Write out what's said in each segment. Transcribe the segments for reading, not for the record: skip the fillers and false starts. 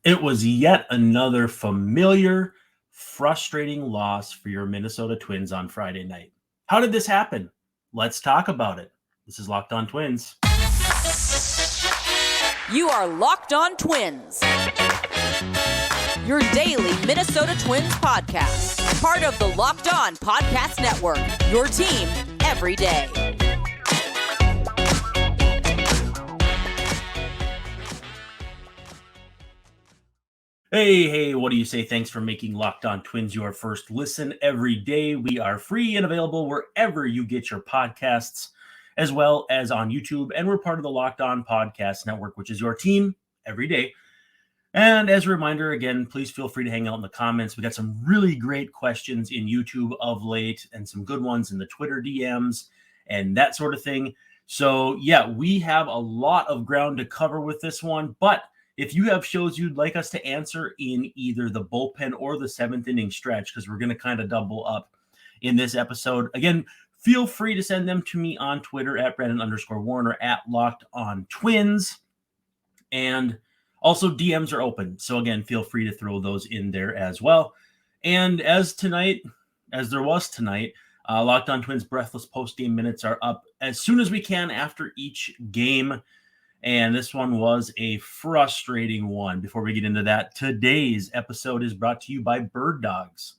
It was yet another familiar, frustrating loss for your Minnesota Twins on Friday night. How did this happen? Let's talk about it. This is Locked On Twins. You are Locked On Twins, your daily Minnesota Twins podcast, part of the Locked On Podcast Network, your team every day. Hey, what do you say? Thanks for making Locked On Twins your first listen every day. We are free and available wherever you get your podcasts, as well as on YouTube. And we're part of the Locked On Podcast Network, which is your team every day. And as a reminder, again, please feel free to hang out in the comments. We got some really great questions in YouTube of late and some good ones in the Twitter DMs and that sort of thing. So yeah, we have a lot of ground to cover with this one, but if you have shows you'd like us to answer in either the bullpen or the seventh inning stretch, because we're going to kind of double up in this episode, again, feel free to send them to me on Twitter at Brandon_Warner at Locked On Twins. And also DMs are open. So again, feel free to throw those in there as well. And as there was tonight, Locked On Twins Breathless post-game minutes are up as soon as we can after each game. And this one was a frustrating one. Before we get into that, today's episode is brought to you by Birddogs.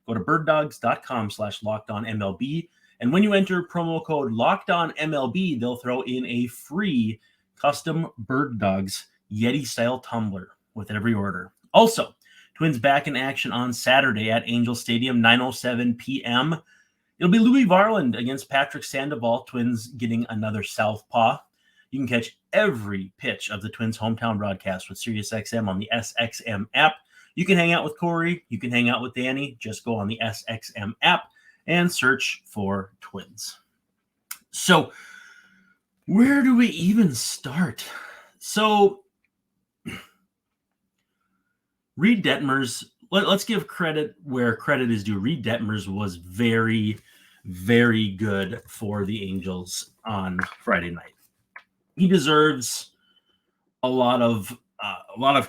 Go to birddogs.com/LockedOnMLB. And when you enter promo code LockedOnMLB, they'll throw in a free custom Birddogs Yeti-style tumbler with every order. Also, Twins back in action on Saturday at Angel Stadium, 9:07 p.m. It'll be Louie Varland against Patrick Sandoval. Twins getting another southpaw. You can catch every pitch of the Twins' hometown broadcast with SiriusXM on the SXM app. You can hang out with Corey. You can hang out with Danny. Just go on the SXM app and search for Twins. So, where do we even start? So, Reid Detmers, let's give credit where credit is due. Reid Detmers was very, very good for the Angels on Friday night. He deserves a lot of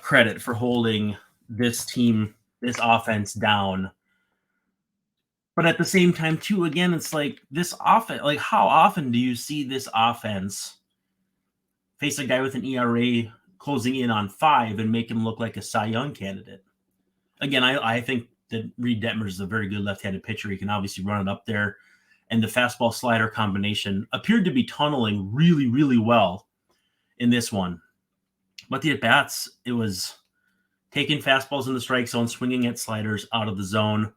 credit for holding this team, this offense down. But at the same time, too, again, it's like this offense. Like, how often do you see this offense face a guy with an ERA closing in on 5 and make him look like a Cy Young candidate? Again, I think that Reid Detmers is a very good left-handed pitcher. He can obviously run it up there. And the fastball slider combination appeared to be tunneling really, really well in this one. But the at-bats, it was taking fastballs in the strike zone, swinging at sliders out of the zone.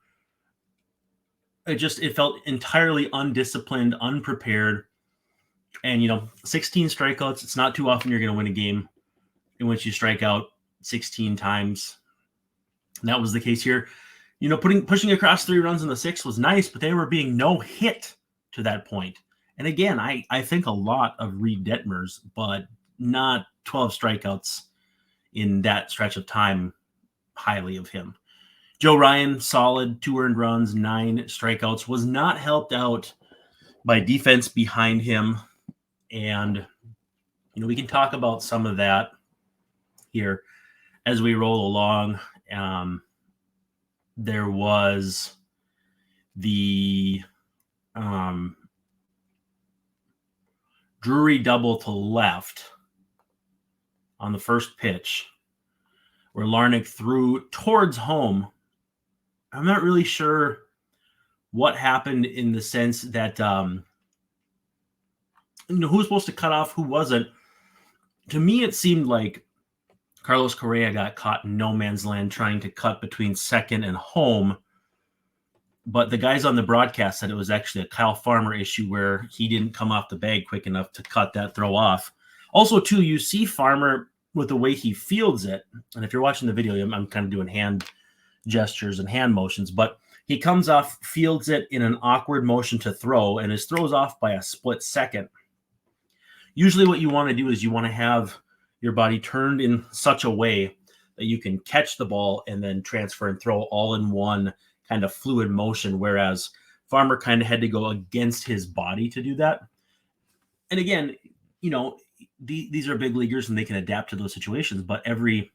It felt entirely undisciplined, unprepared. And, 16 strikeouts, it's not too often you're going to win a game in which you strike out 16 times. And that was the case here. Pushing across 3 runs in the 6th was nice, but they were being no hit to that point. And again, I think a lot of Reid Detmers, but not 12 strikeouts in that stretch of time highly of him. Joe Ryan, solid, 2 earned runs, 9 strikeouts, was not helped out by defense behind him. And, we can talk about some of that here as we roll along. There was the Drury double to left on the first pitch where Larnach threw towards home. I'm not really sure what happened in the sense that, who was supposed to cut off, who wasn't. To me, it seemed like Carlos Correa got caught in no man's land trying to cut between second and home. But the guys on the broadcast said it was actually a Kyle Farmer issue where he didn't come off the bag quick enough to cut that throw off. Also, too, you see Farmer with the way he fields it. And if you're watching the video, I'm kind of doing hand gestures and hand motions. But he comes off, fields it in an awkward motion to throw, and his throw's off by a split second. Usually what you want to do is you want to have your body turned in such a way that you can catch the ball and then transfer and throw all in one kind of fluid motion, whereas Farmer kind of had to go against his body to do that. And again, these are big leaguers and they can adapt to those situations, but every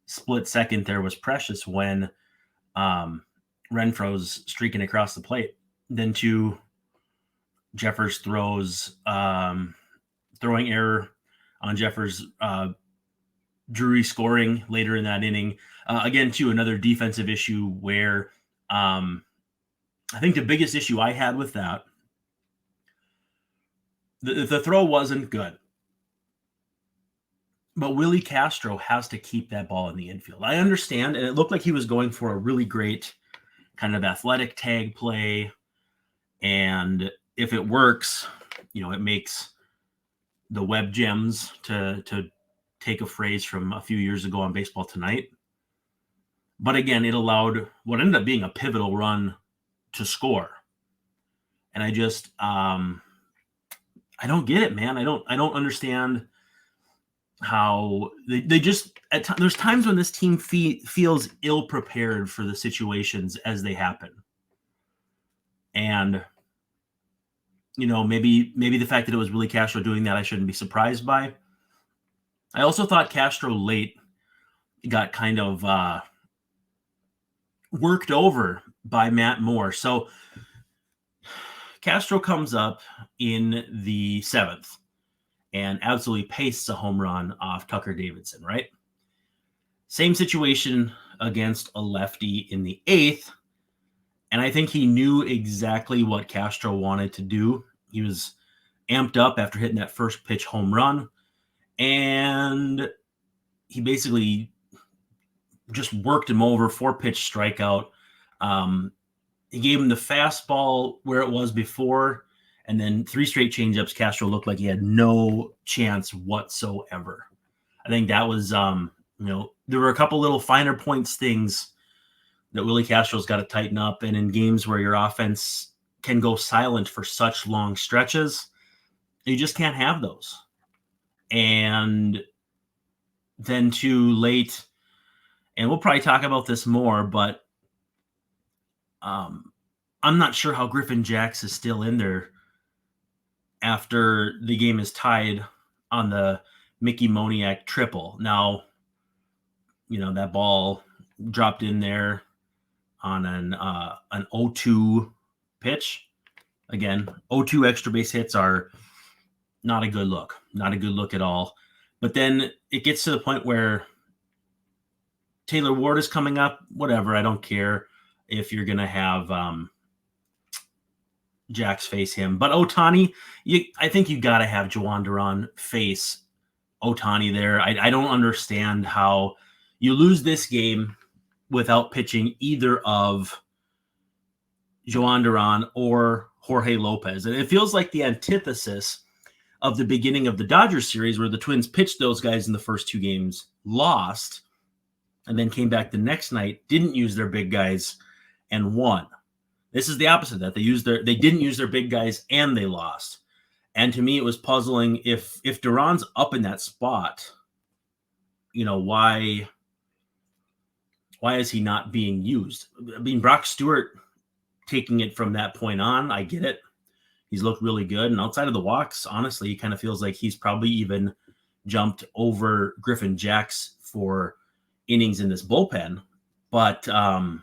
split second there was precious when Renfroe's streaking across the plate. Then to Jeffers throws throwing error on Jeffers, Drury scoring later in that inning. Again, too, another defensive issue where I think the biggest issue I had with that, the throw wasn't good. But Willi Castro has to keep that ball in the infield. I understand, and it looked like he was going for a really great kind of athletic tag play. And if it works, it makes the web gems, to take a phrase from a few years ago on Baseball Tonight. But again, it allowed what ended up being a pivotal run to score. And I just, I don't get it, man. I don't understand how they just there's times when this team feels ill prepared for the situations as they happen. And maybe the fact that it was Willi Castro doing that I shouldn't be surprised by. I also thought Castro late got kind of worked over by Matt Moore. So Castro comes up in the 7th and absolutely pastes a home run off Tucker Davidson, right? Same situation against a lefty in the 8th. And I think he knew exactly what Castro wanted to do. He was amped up after hitting that first pitch home run. And he basically just worked him over, 4-pitch strikeout. He gave him the fastball where it was before, and then 3 straight changeups. Castro looked like he had no chance whatsoever. I think that was, there were a couple little finer points things that Willi Castro's got to tighten up. And in games where your offense can go silent for such long stretches, you just can't have those. And then too late, and we'll probably talk about this more, but I'm not sure how Griffin Jax is still in there after the game is tied on the Mickey Moniak triple. Now, that ball dropped in there on an 0-2 pitch. Again, 0-2 extra base hits are not a good look. Not a good look at all. But then it gets to the point where Taylor Ward is coming up. Whatever, I don't care if you're going to have Jax face him. But Ohtani, I think you got to have Juan Duran face Ohtani there. I don't understand how you lose this game without pitching either of Juan Duran or Jorge Lopez. And it feels like the antithesis of the beginning of the Dodgers series, where the Twins pitched those guys in the first 2 games, lost, and then came back the next night, didn't use their big guys, and won. This is the opposite of that. They didn't use their big guys and they lost. And to me, it was puzzling if Duran's up in that spot, why is he not being used? I mean, Brock Stewart taking it from that point on, I get it. He's looked really good. And outside of the walks, honestly, he kind of feels like he's probably even jumped over Griffin Jax for innings in this bullpen. But I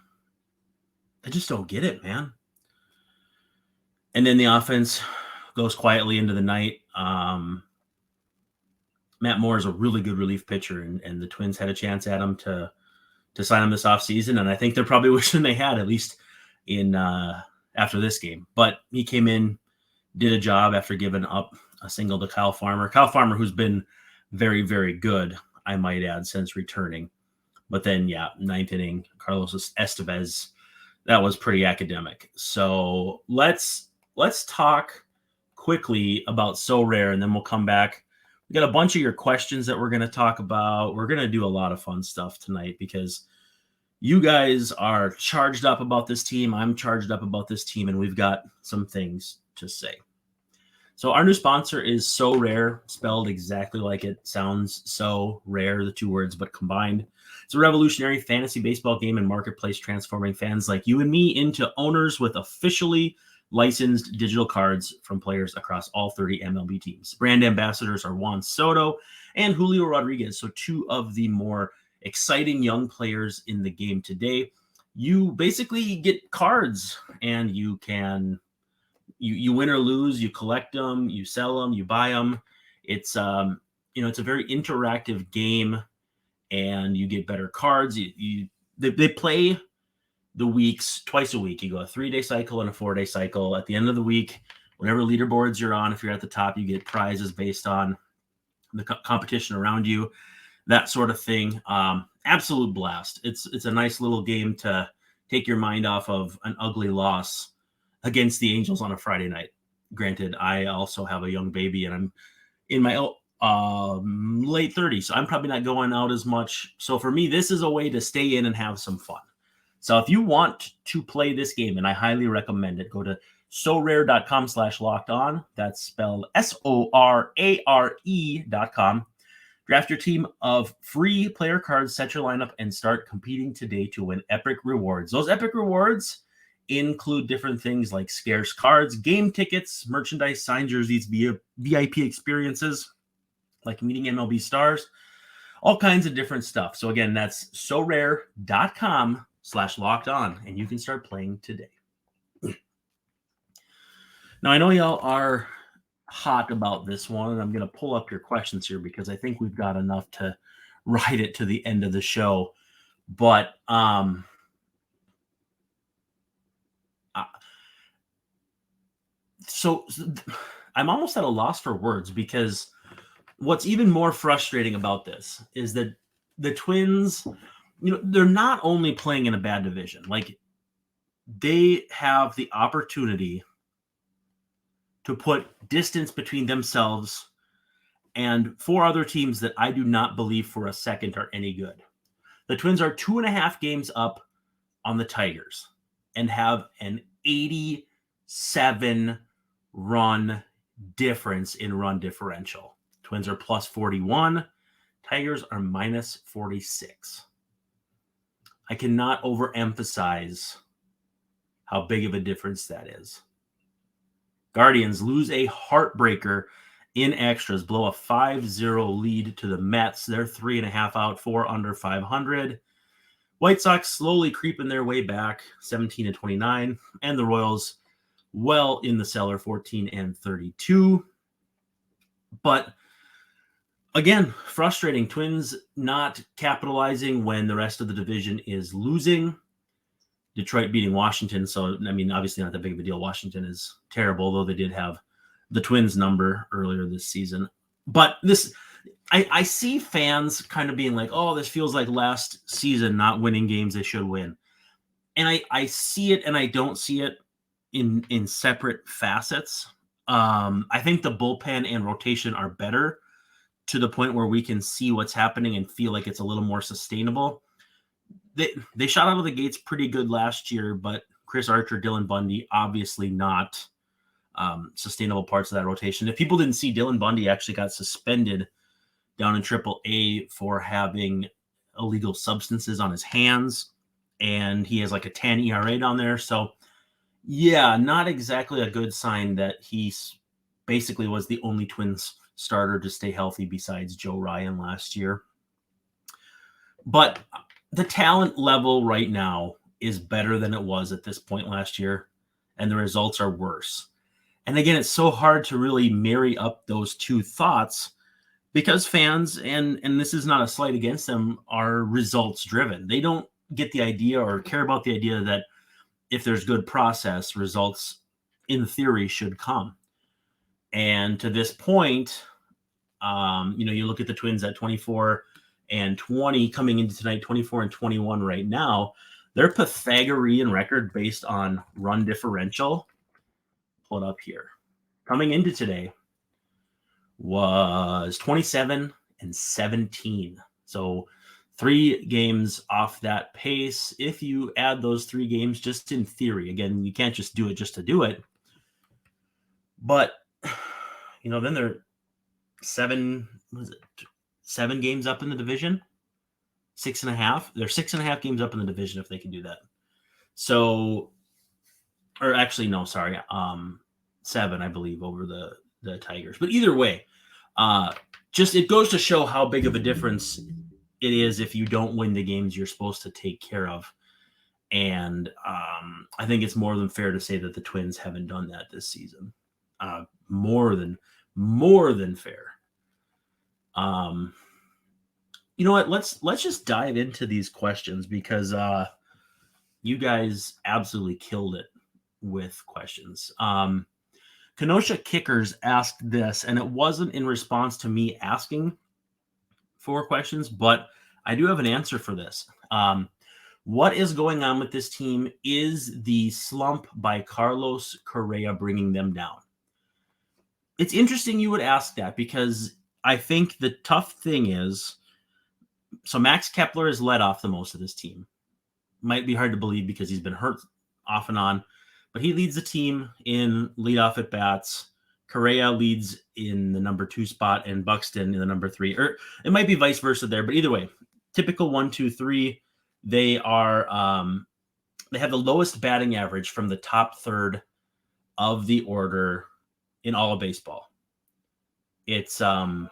just don't get it, man. And then the offense goes quietly into the night. Matt Moore is a really good relief pitcher, and the Twins had a chance at him to sign him this offseason. And I think they're probably wishing they had, at least in after this game. But he came in, did a job after giving up a single to Kyle Farmer. Kyle Farmer, who's been very, very good, I might add, since returning. But then, 9th inning, Carlos Estevez, that was pretty academic. So let's talk quickly about Sorare, and then we'll come back. We got a bunch of your questions that we're going to talk about. We're going to do a lot of fun stuff tonight because you guys are charged up about this team. I'm charged up about this team, and we've got some things to say. So our new sponsor is Sorare, spelled exactly like it sounds. So rare, the 2 words, but combined. It's a revolutionary fantasy baseball game and marketplace, transforming fans like you and me into owners with officially licensed digital cards from players across all 30 MLB teams. Brand ambassadors are Juan Soto and Julio Rodriguez, so 2 of the more exciting young players in the game today. You basically get cards, and you can you win or lose, you collect them, you sell them, you buy them. It's it's a very interactive game, and you get better cards. They play the weeks twice a week. You go a 3-day cycle and a 4-day cycle. At the end of the week, whatever leaderboards you're on, if you're at the top, you get prizes based on the competition around you, that sort of thing. Absolute blast. It's a nice little game to take your mind off of an ugly loss against the Angels on a Friday night. Granted, I also have a young baby, and I'm in my late 30s, so I'm probably not going out as much. So for me, this is a way to stay in and have some fun. So if you want to play this game, and I highly recommend it, go to sorare.com/lockedon. That's spelled SORARE.com. Draft your team of free player cards, set your lineup, and start competing today to win epic rewards. Those epic rewards include different things like scarce cards, game tickets, merchandise, signed jerseys, VIP experiences, like meeting MLB stars, all kinds of different stuff. So again, that's sorare.com/lockedon, and you can start playing today. Now, I know y'all are hot about this one, and I'm going to pull up your questions here because I think we've got enough to ride it to the end of the show. But so I'm almost at a loss for words, because what's even more frustrating about this is that the Twins, they're not only playing in a bad division, like they have the opportunity to put distance between themselves and 4 other teams that I do not believe for a second are any good. The Twins are 2.5 games up on the Tigers and have an 87 run difference in run differential. Twins are plus 41. Tigers are minus 46. I cannot overemphasize how big of a difference that is. Guardians lose a heartbreaker in extras, blow a 5-0 lead to the Mets. They're 3.5 out, 4 under 500. White Sox slowly creeping their way back, 17-29, and the Royals well in the cellar, 14-32. But again, frustrating. Twins not capitalizing when the rest of the division is losing. Detroit beating Washington. So, I mean, obviously not that big of a deal. Washington is terrible, though they did have the Twins number earlier this season. But I see fans kind of being like, oh, this feels like last season, not winning games they should win. And I see it and I don't see it in separate facets. I think the bullpen and rotation are better to the point where we can see what's happening and feel like it's a little more sustainable. They shot out of the gates pretty good last year, but Chris Archer, Dylan Bundy, obviously not sustainable parts of that rotation. If people didn't see, Dylan Bundy actually got suspended down in AAA for having illegal substances on his hands, and he has like a 10 ERA down there. So, yeah, not exactly a good sign that he basically was the only Twins starter to stay healthy besides Joe Ryan last year. But the talent level right now is better than it was at this point last year, and the results are worse. And again, it's so hard to really marry up those two thoughts because fans, and this is not a slight against them, are results driven. They don't get the idea or care about the idea that if there's good process, results in theory should come. And to this point, you look at the Twins at 24-20 coming into tonight, 24-21 right now. Their Pythagorean record based on run differential, pull it up here, coming into today was 27-17. So 3 games off that pace. If you add those 3 games, just in theory, again, you can't just do it just to do it. But, then they're 7 games up in the division, 6.5. They're 6.5 games up in the division if they can do that. So, or actually, no, sorry, 7, I believe, over the Tigers. But either way, just it goes to show how big of a difference it is if you don't win the games you're supposed to take care of. And I think it's more than fair to say that the Twins haven't done that this season. More than fair. You know what? Let's just dive into these questions because you guys absolutely killed it with questions. Kenosha Kickers asked this, and it wasn't in response to me asking for questions, but I do have an answer for this. What is going on with this team? Is the slump by Carlos Correa bringing them down? It's interesting you would ask that because I think the tough thing is, so Max Kepler has led off the most of this team. Might be hard to believe because he's been hurt off and on, but he leads the team in leadoff at bats. Correa leads in the number 2 spot and Buxton in the number 3. Or it might be vice versa there, but either way, typical 1, 2, 3. They are they have the lowest batting average from the top third of the order in all of baseball. It's almost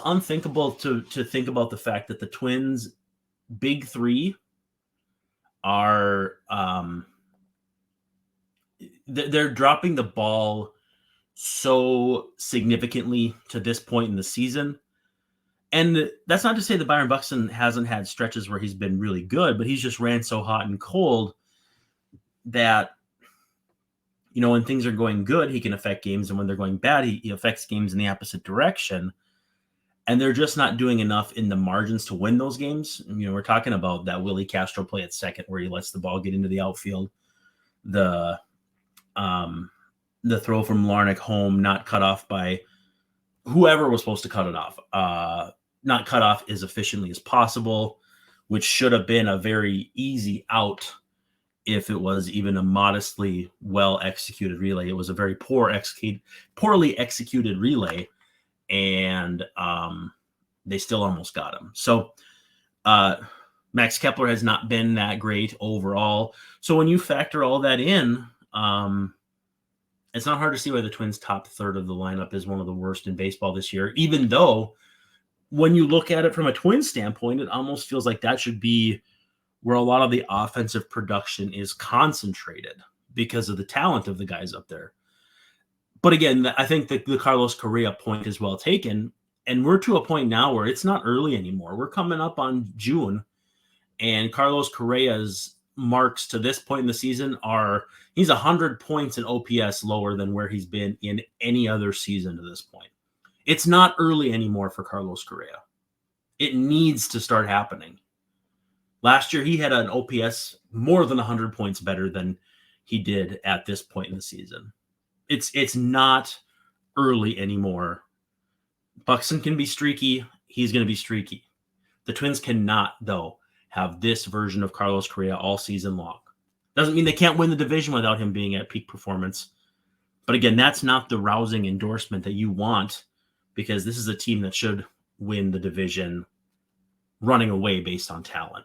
unthinkable to think about the fact that the Twins' big three are they're dropping the ball so significantly to this point in the season. And that's not to say that Byron Buxton hasn't had stretches where he's been really good, but he's just ran so hot and cold that, you know, when things are going good, he can affect games. And when they're going bad, he affects games in the opposite direction. And they're just not doing enough in the margins to win those games. You know, we're talking about that Willi Castro play at second where he lets the ball get into the outfield. The throw from Larnach home, not cut off by whoever was supposed to cut it off. Not cut off as efficiently as possible, which should have been a very easy out if it was even a modestly well-executed relay. It was a very poorly executed relay, and they still almost got him. So Max Kepler has not been that great overall. So when you factor all that in, it's not hard to see why the Twins' top third of the lineup is one of the worst in baseball this year, even though when you look at it from a Twins standpoint, it almost feels like that should be where a lot of the offensive production is concentrated because of the talent of the guys up there. But again, I think the Carlos Correa point is well taken, and we're to a point now where it's not early anymore. We're coming up on June, and Carlos Correa's marks to this point in the season he's 100 points in OPS lower than where he's been in any other season to this point. It's not early anymore for Carlos Correa. It needs to start happening. Last year, he had an OPS more than 100 points better than he did at this point in the season. It's not early anymore. Buxton can be streaky. He's going to be streaky. The Twins cannot, though, have this version of Carlos Correa all season long. Doesn't mean they can't win the division without him being at peak performance. But again, that's not the rousing endorsement that you want, because this is a team that should win the division running away based on talent.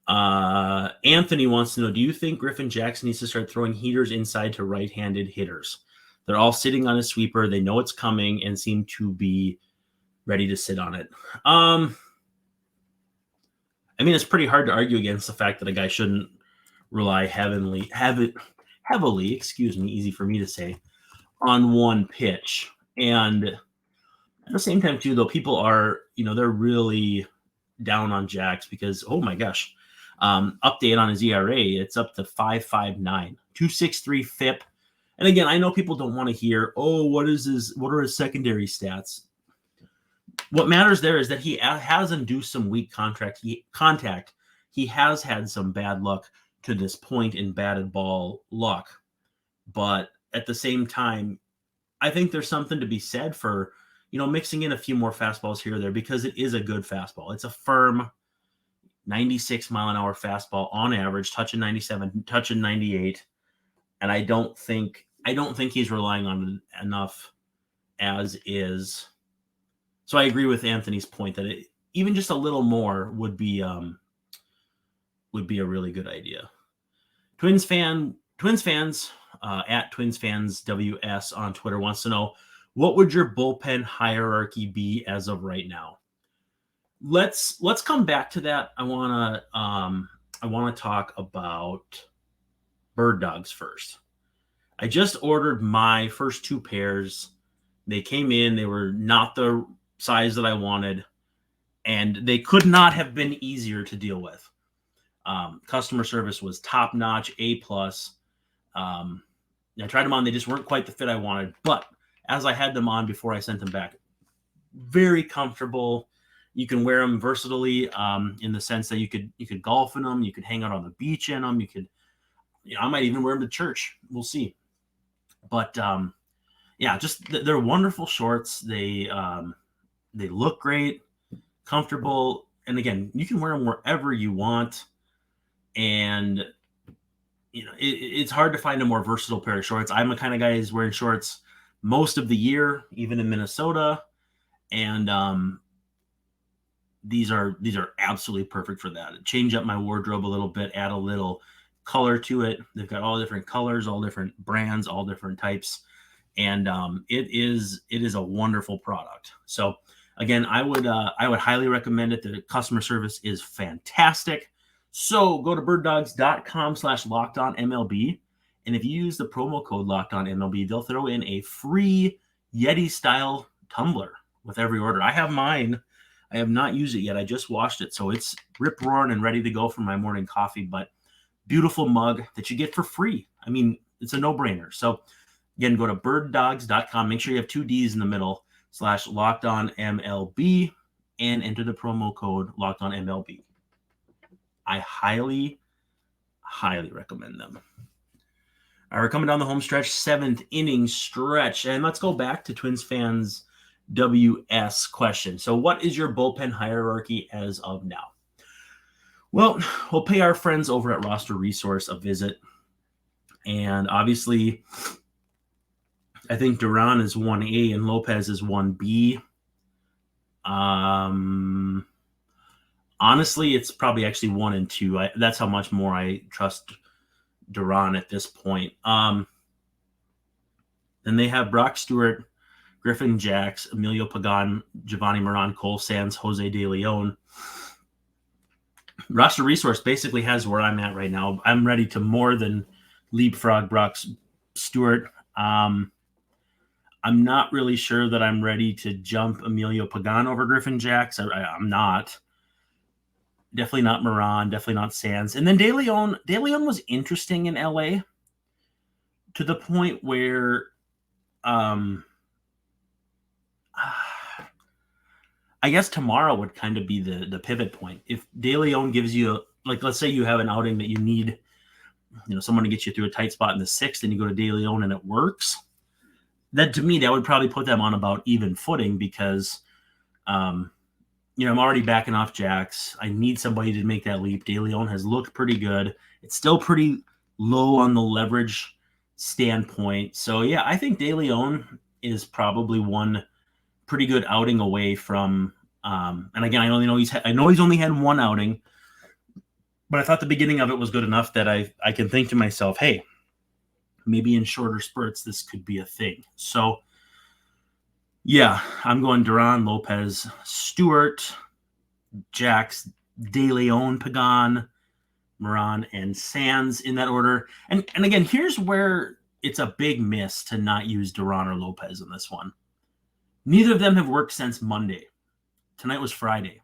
Anthony wants to know, do you think Griffin Jax needs to start throwing heaters inside to right-handed hitters? They're all sitting on a sweeper. They know it's coming and seem to be ready to sit on it. I mean, it's pretty hard to argue against the fact that a guy shouldn't rely heavily, easy for me to say, on one pitch. And at the same time, too, though, people are, they're really down on Jax because, oh my gosh, update on his ERA, it's up to 5.59, 2.63 FIP. And again, I know people don't want to hear, what are his secondary stats? What matters there is that he has induced some weak contact. He has had some bad luck to this point in batted ball luck. But at the same time, I think there's something to be said for, mixing in a few more fastballs here or there, because it is a good fastball. It's a firm 96 mile an hour fastball on average, touching 97, touching 98. And I don't think he's relying on it enough as is. So I agree with Anthony's point that even just a little more would be a really good idea. Twins fans at Twins fans WS on Twitter wants to know, what would your bullpen hierarchy be as of right now? Let's come back to that. I want to talk about Birddogs first. I just ordered my first 2 pairs. They came in. They were not the size that I wanted, and they could not have been easier to deal with. Customer service was top notch, A+. I tried them on. They just weren't quite the fit I wanted. But as I had them on before I sent them back, very comfortable. You can wear them versatilely in the sense that you could golf in them. You could hang out on the beach in them. I might even wear them to church. We'll see. But they're wonderful shorts. They look great, comfortable. And again, you can wear them wherever you want. And it's hard to find a more versatile pair of shorts. I'm the kind of guy who's wearing shorts most of the year, even in Minnesota. And these are absolutely perfect for that. Change up my wardrobe a little bit, add a little color to it. They've got all different colors, all different brands, all different types. And it is a wonderful product. So again, I would highly recommend it. The customer service is fantastic. So go to birddogs.com/lockedonmlb. And if you use the promo code LockedOnMLB, they'll throw in a free Yeti style tumbler with every order. I have mine. I have not used it yet. I just washed it. So it's rip roaring and ready to go for my morning coffee, but beautiful mug that you get for free. I mean, it's a no-brainer. So again, go to birddogs.com. Make sure you have 2 D's in the middle /LockedOnMLB and enter the promo code LockedOnMLB. I highly, highly recommend them. All right, we're coming down the home stretch, 7th inning stretch. And let's go back to Twins fans WS question. So what is your bullpen hierarchy as of now? Well, we'll pay our friends over at Roster Resource a visit. And obviously, I think Duran is 1A and Lopez is 1B. Honestly, it's probably actually 1 and 2. That's how much more I trust Duran at this point. Then they have Brock Stewart, Griffin Jax, Emilio Pagan, Giovanni Moran, Cole Sands, Jose De Leon. Roster Resource basically has where I'm at right now. I'm ready to more than leapfrog Brock Stewart. I'm not really sure that I'm ready to jump Emilio Pagan over Griffin Jax. I'm not. Definitely not Moran. Definitely not Sands. And then De Leon was interesting in LA to the point where I guess tomorrow would kind of be the pivot point. If De Leon gives you, let's say you have an outing that you need, someone to get you through a tight spot in the 6th, and you go to De Leon and it works. That to me, that would probably put them on about even footing because, I'm already backing off Jax. I need somebody to make that leap. De Leon has looked pretty good. It's still pretty low on the leverage standpoint. So yeah, I think De Leon is probably one pretty good outing away from. And again, I know he's only had 1 outing, but I thought the beginning of it was good enough that I can think to myself, hey, maybe in shorter spurts this could be a thing. So yeah, I'm going Duran, Lopez, Stewart, Jax, De Leon, Pagan, Moran, and Sands in that order. And again, here's where it's a big miss to not use Duran or Lopez in this one. Neither of them have worked since Monday. Tonight was Friday.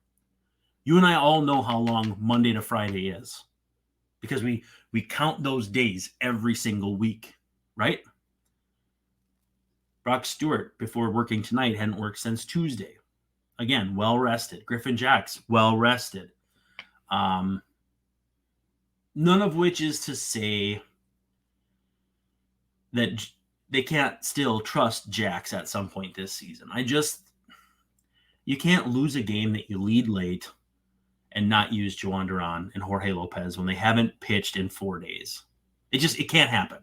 You and I all know how long Monday to Friday is because we count those days every single week, right? Brock Stewart, before working tonight, hadn't worked since Tuesday. Again, well-rested. Griffin Jax, well-rested. None of which is to say that they can't still trust Jax at some point this season. You can't lose a game that you lead late and not use Joan Duran and Jorge Lopez when they haven't pitched in 4 days. It can't happen.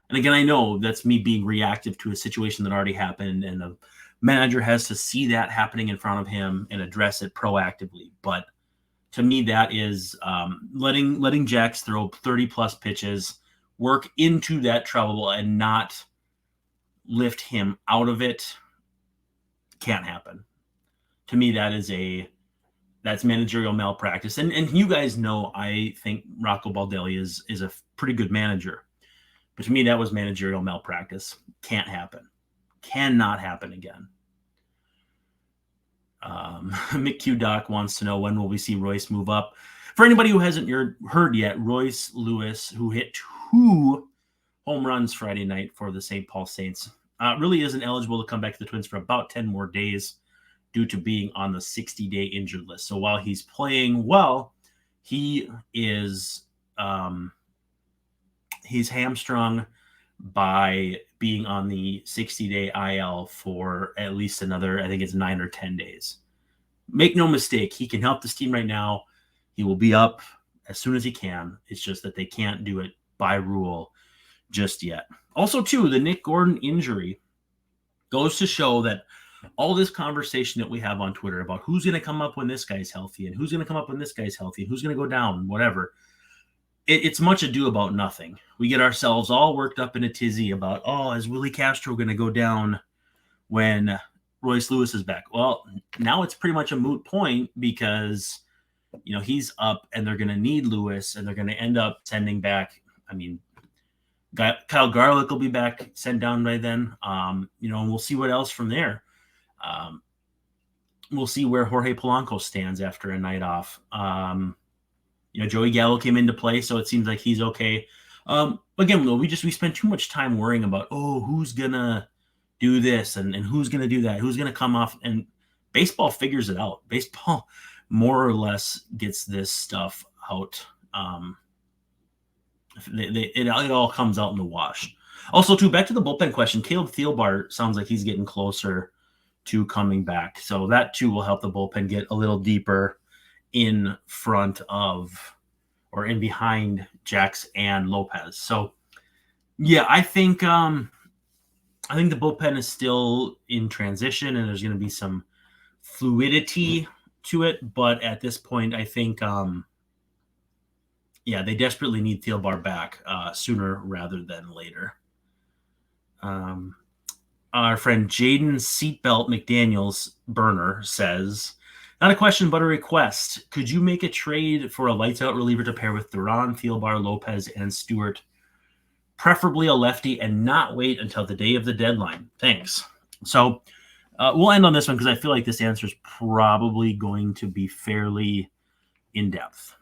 And again, I know that's me being reactive to a situation that already happened, and the manager has to see that happening in front of him and address it proactively. But to me, that is letting Jax throw 30-plus pitches, work into that trouble, and not lift him out of it. Can't happen. To me, that's managerial malpractice. And you guys know I think Rocco Baldelli is a pretty good manager. But to me, that was managerial malpractice. Can't happen. Cannot happen again. Mick Q Doc wants to know, when will we see Royce move up? For anybody who hasn't heard yet, Royce Lewis, who hit 2 home runs Friday night for the St. Paul Saints, really isn't eligible to come back to the Twins for about 10 more days due to being on the 60-day injured list. So while he's playing well, he is he's hamstrung by being on the 60-day IL for at least another, I think it's 9 or 10 days. Make no mistake, he can help this team right now. He will be up as soon as he can. It's just that they can't do it by rule just yet. Also, too, the Nick Gordon injury goes to show that all this conversation that we have on Twitter about who's going to come up when this guy's healthy and who's going to come up when this guy's healthy and who's going to go down, whatever, it's much ado about nothing. We get ourselves all worked up in a tizzy about, is Willi Castro going to go down when Royce Lewis is back? Well, now it's pretty much a moot point because, he's up and they're going to need Lewis and they're going to end up sending back. I mean, Kyle Garlick will be back, sent down by then. And we'll see what else from there. We'll see where Jorge Polanco stands after a night off. Joey Gallo came into play, so it seems like he's okay. Again, though, we spent too much time worrying about, who's going to do this and who's going to do that, who's going to come off. And baseball figures it out. Baseball more or less gets this stuff out. It all comes out in the wash. Also, too, back to the bullpen question, Caleb Thielbar sounds like he's getting closer to coming back. So that, too, will help the bullpen get a little deeper in front of or in behind Jax and Lopez. So, yeah, I think the bullpen is still in transition and there's going to be some fluidity to it. But at this point, I think, they desperately need Thielbar back sooner rather than later. Our friend Jaden Seatbelt McDaniels Burner says, not a question, but a request. Could you make a trade for a lights-out reliever to pair with Duran, Thielbar, Lopez, and Stewart? Preferably a lefty, and not wait until the day of the deadline. Thanks. So we'll end on this one because I feel like this answer is probably going to be fairly in-depth.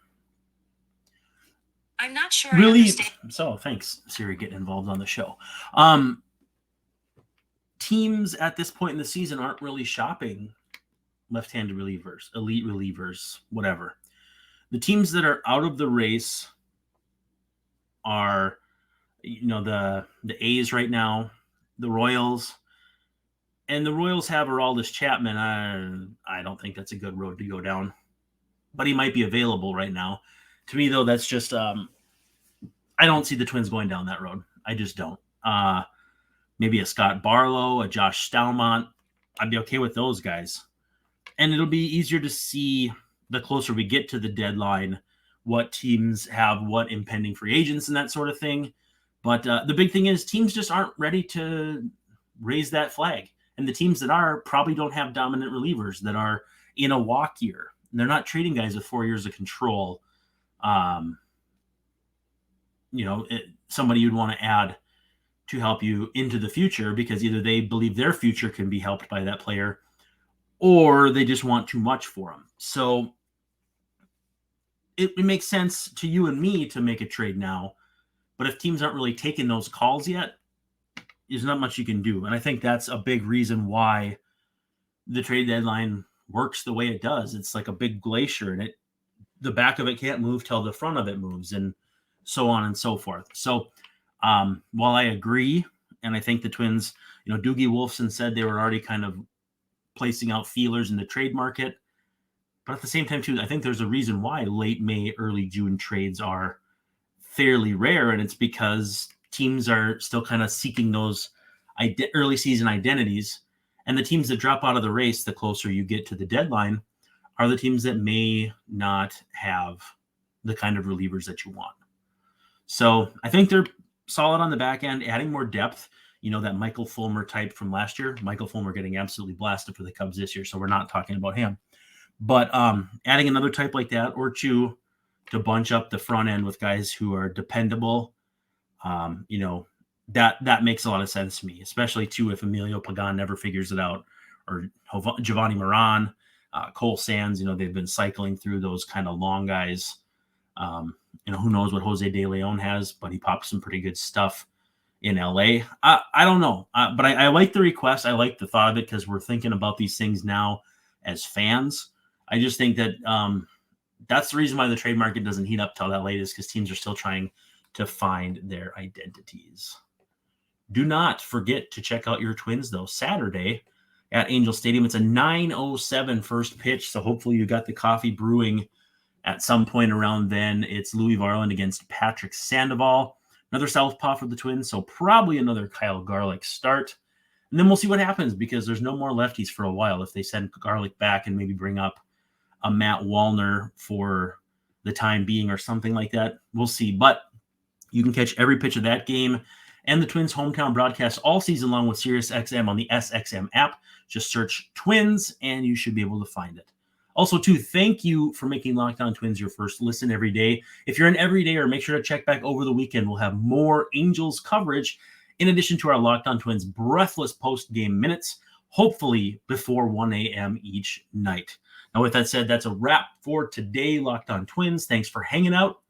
I'm not sure. Really? So thanks, Siri, getting involved on the show. Teams at this point in the season aren't really shopping left-handed relievers, elite relievers, whatever. The teams that are out of the race are, the A's right now, the Royals, and the Royals have Aroldis Chapman. I don't think that's a good road to go down, but he might be available right now. To me, though, that's just I don't see the Twins going down that road. I just don't. Maybe a Scott Barlow, a Josh Stalmont. I'd be okay with those guys. And it'll be easier to see the closer we get to the deadline what teams have, what impending free agents and that sort of thing. But the big thing is teams just aren't ready to raise that flag. And the teams that are probably don't have dominant relievers that are in a walk year. They're not trading guys with 4 years of control. Somebody you'd want to add to help you into the future because either they believe their future can be helped by that player or they just want too much for them. So it makes sense to you and me to make a trade now. But if teams aren't really taking those calls yet, there's not much you can do. And I think that's a big reason why the trade deadline works the way it does. It's like a big glacier and the back of it can't move till the front of it moves and so on and so forth. So while I agree, and I think the Twins, Doogie Wolfson said they were already kind of placing out feelers in the trade market. But at the same time, too, I think there's a reason why late May, early June trades are fairly rare. And it's because teams are still kind of seeking those early season identities. And the teams that drop out of the race the closer you get to the deadline are the teams that may not have the kind of relievers that you want. So I think they're solid on the back end, adding more depth. that Michael Fulmer type from last year. Michael Fulmer getting absolutely blasted for the Cubs this year, so we're not talking about him. But adding another type like that or two to bunch up the front end with guys who are dependable, that makes a lot of sense to me, especially too if Emilio Pagan never figures it out, or Giovanni Moran, Cole Sands. They've been cycling through those kind of long guys. Who knows what Jose De Leon has, but he popped some pretty good stuff in LA. I don't know, but I like the request. I like the thought of it because we're thinking about these things now as fans. I just think that that's the reason why the trade market doesn't heat up till that late, is because teams are still trying to find their identities. Do not forget to check out your Twins, though, Saturday at Angel Stadium. It's a 9:07 first pitch, so hopefully you got the coffee brewing at some point around then. It's Louie Varland against Patrick Sandoval. Another southpaw for the Twins, so probably another Kyle Garlick start. And then we'll see what happens, because there's no more lefties for a while. If they send Garlick back and maybe bring up a Matt Wallner for the time being or something like that, we'll see. But you can catch every pitch of that game and the Twins hometown broadcast all season long with SiriusXM on the SXM app. Just search Twins and you should be able to find it. Also, too, thank you for making Locked On Twins your first listen every day. If you're an everydayer, make sure to check back over the weekend. We'll have more Angels coverage in addition to our Locked On Twins breathless post-game minutes, hopefully before 1 a.m. each night. Now, with that said, that's a wrap for today, Locked On Twins. Thanks for hanging out.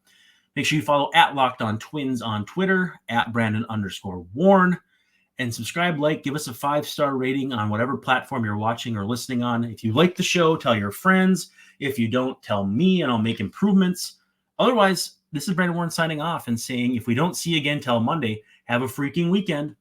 Make sure you follow at Locked On Twins on Twitter, at Brandon_Warren, and subscribe, give us a 5-star rating on whatever platform you're watching or listening on. If you like the show, tell your friends. If you don't, tell me, and I'll make improvements. Otherwise, this is Brandon Warren signing off and saying, if we don't see you again till Monday, have a freaking weekend.